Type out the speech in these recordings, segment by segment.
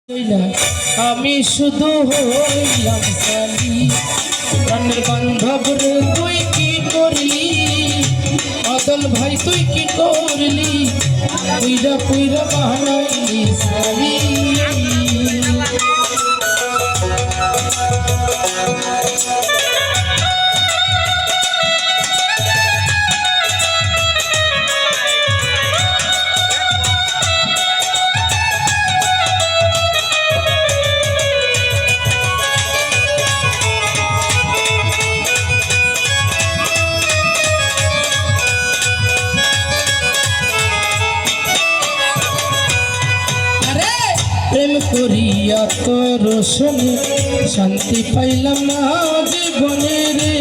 আমি শুধু হইলাম সালি প্রাণের বান্ধব রে তুই কি করলি আদল ভাই তুই কি করলি পুইরা পুইরা বানাইলি সালি প্রেম করিয়া তোর শোনে শান্তি পাইলাম না জীবনে রে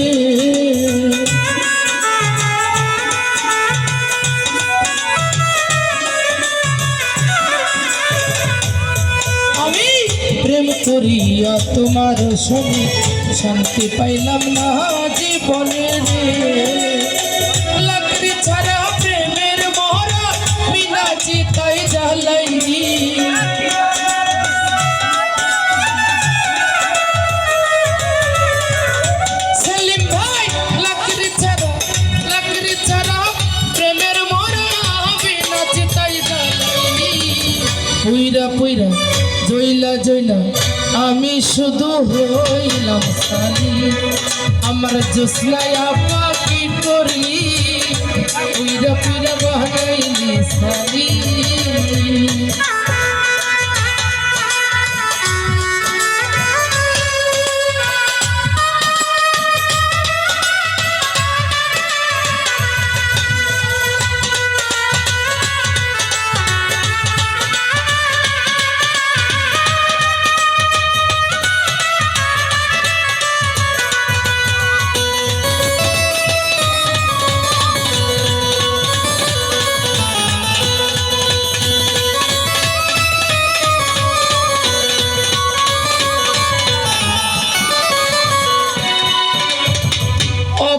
আমি প্রেম করিয়া তোমার শোনে শান্তি পাইলাম না জীবনে রে লাকড়ি ছাড়া প্রেমের মহরা বিনা চিতাই জ্বালাইনি পুইরা পুইরা জইলা জইলা আমি শুধু হইলাম সালি আমার জোসনায় আপা কি করলি পুইরা পুইরা বানাইলি সালি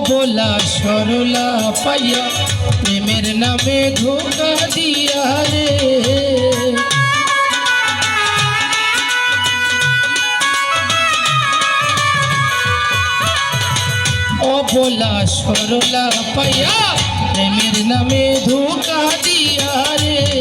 बोला सरला पाइया प्रेमेर नामे धोखा दिया रे ओ बोला सरला पाइया प्रेमेर नामे धोखा दिया रे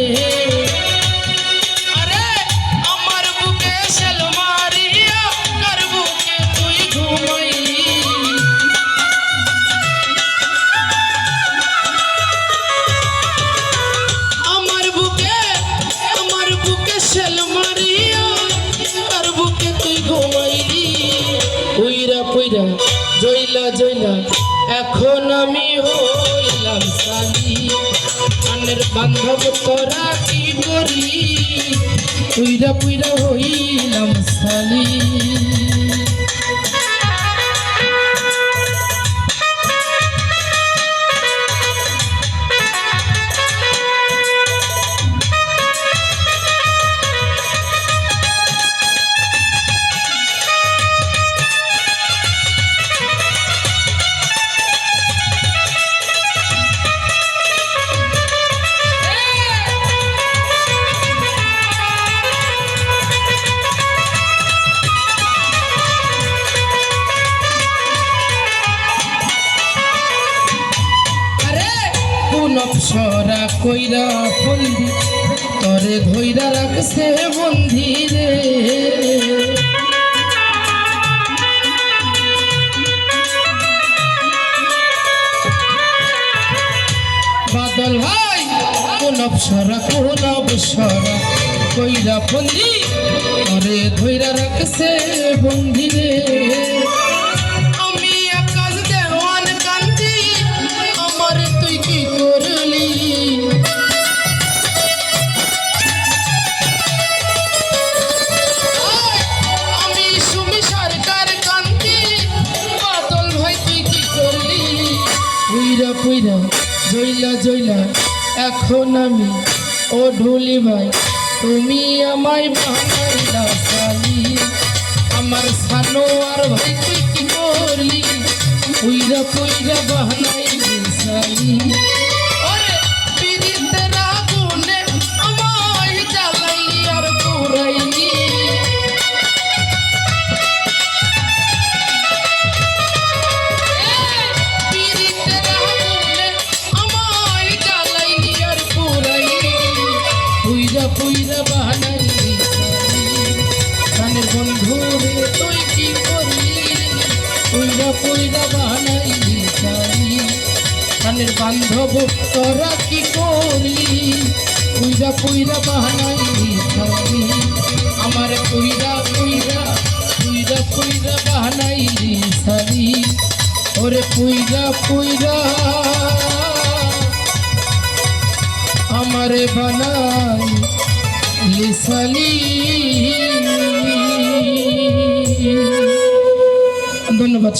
জইলা জইলা এখন আমি হইলাম সালি আনের বান্ধব তোরা কি করলি পুইরা পুইরা হইলাম সালি সরা কইরা বন্দি তরে ধইরা রাখছে বন্ধি রে বাদল ভাই কোন অপসরা কইরা বন্দি তরে ধইরা রাখছে বন্ধি রে পুইরা জইলা জইলা এখন আমি ও ঢুলি ভাই তুমি আমায় বানাইলা সালি আমার সানো আর ভাই তুই কি করলি পুইরা পুইরা বানাইলি সালি ওরে পিরিতের আগুনে আমায় জ্বালাইলি আর পুরাইলি পুইরা বানাইলি প্রাণের বন্ধু রে তুই কি করলি পুইরা পুইরা বানাইলি প্রাণের বান্ধব তোরা কি করলি পুইরা পুইরা বানাইলি আমার পুইরা পুইরা পুইরা পুইরা বানাইলি সারি ওরে পুইরা পুইরা আমারে বানাইলি সালি। ধন্যবাদ।